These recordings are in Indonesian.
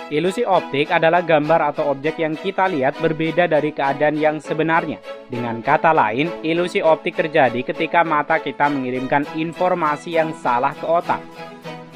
Ilusi optik adalah gambar atau objek yang kita lihat berbeda dari keadaan yang sebenarnya. Dengan kata lain, ilusi optik terjadi ketika mata kita mengirimkan informasi yang salah ke otak.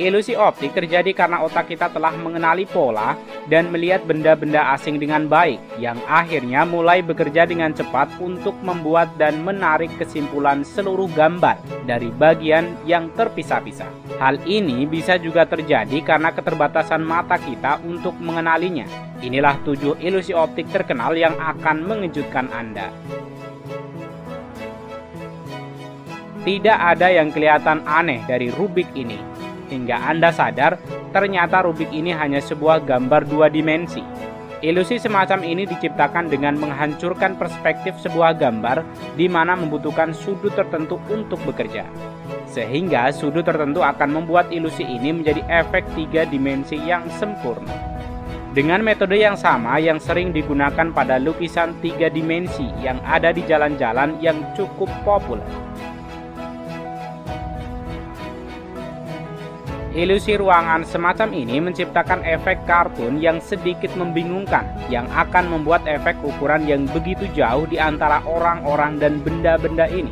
Ilusi optik terjadi karena otak kita telah mengenali pola dan melihat benda-benda asing dengan baik, yang akhirnya mulai bekerja dengan cepat untuk membuat dan menarik kesimpulan seluruh gambar dari bagian yang terpisah-pisah. Hal ini bisa juga terjadi karena keterbatasan mata kita untuk mengenalinya. Inilah 7 ilusi optik terkenal yang akan mengejutkan Anda. Tidak ada yang kelihatan aneh dari Rubik ini, hingga Anda sadar ternyata Rubik ini hanya sebuah gambar 2 dimensi. Ilusi semacam ini diciptakan dengan menghancurkan perspektif sebuah gambar di mana membutuhkan sudut tertentu untuk bekerja. Sehingga sudut tertentu akan membuat ilusi ini menjadi efek 3 dimensi yang sempurna. Dengan metode yang sama yang sering digunakan pada lukisan 3 dimensi yang ada di jalan-jalan yang cukup populer. Ilusi ruangan semacam ini menciptakan efek kartun yang sedikit membingungkan, yang akan membuat efek ukuran yang begitu jauh di antara orang-orang dan benda-benda ini.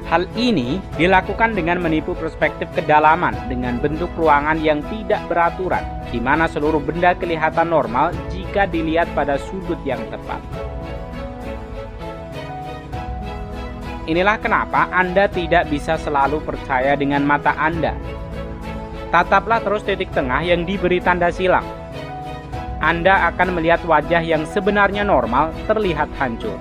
Hal ini dilakukan dengan menipu perspektif kedalaman dengan bentuk ruangan yang tidak beraturan, di mana seluruh benda kelihatan normal jika dilihat pada sudut yang tepat. Inilah kenapa Anda tidak bisa selalu percaya dengan mata Anda. Tataplah terus titik tengah yang diberi tanda silang. Anda akan melihat wajah yang sebenarnya normal terlihat hancur.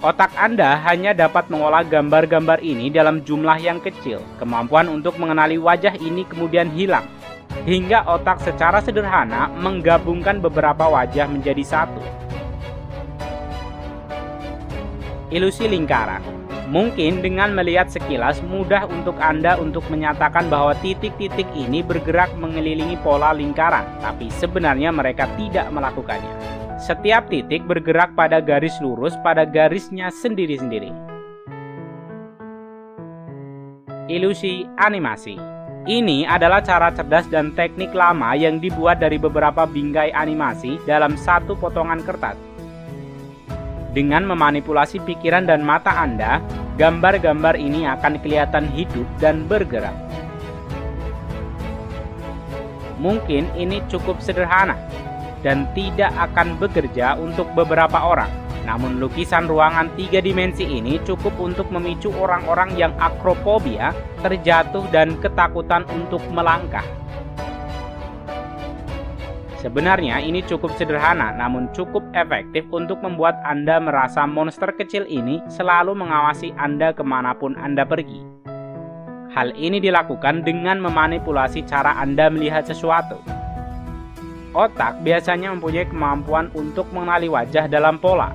Otak Anda hanya dapat mengolah gambar-gambar ini dalam jumlah yang kecil. Kemampuan untuk mengenali wajah ini kemudian hilang, hingga otak secara sederhana menggabungkan beberapa wajah menjadi satu. Ilusi lingkaran. Mungkin dengan melihat sekilas mudah untuk Anda untuk menyatakan bahwa titik-titik ini bergerak mengelilingi pola lingkaran, tapi sebenarnya mereka tidak melakukannya. Setiap titik bergerak pada garis lurus pada garisnya sendiri-sendiri. Ilusi animasi. Ini adalah cara cerdas dan teknik lama yang dibuat dari beberapa bingkai animasi dalam satu potongan kertas. Dengan memanipulasi pikiran dan mata Anda, gambar-gambar ini akan kelihatan hidup dan bergerak. Mungkin ini cukup sederhana dan tidak akan bekerja untuk beberapa orang. Namun lukisan ruangan 3 dimensi ini cukup untuk memicu orang-orang yang akrofobia, terjatuh dan ketakutan untuk melangkah. Sebenarnya ini cukup sederhana, namun cukup efektif untuk membuat Anda merasa monster kecil ini selalu mengawasi Anda kemanapun Anda pergi. Hal ini dilakukan dengan memanipulasi cara Anda melihat sesuatu. Otak biasanya mempunyai kemampuan untuk mengenali wajah dalam pola,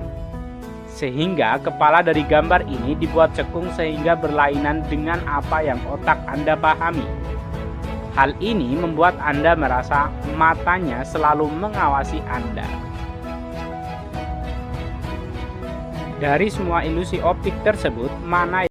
sehingga kepala dari gambar ini dibuat cekung sehingga berlainan dengan apa yang otak Anda pahami. Hal ini membuat Anda merasa matanya selalu mengawasi Anda. Dari semua ilusi optik tersebut, mana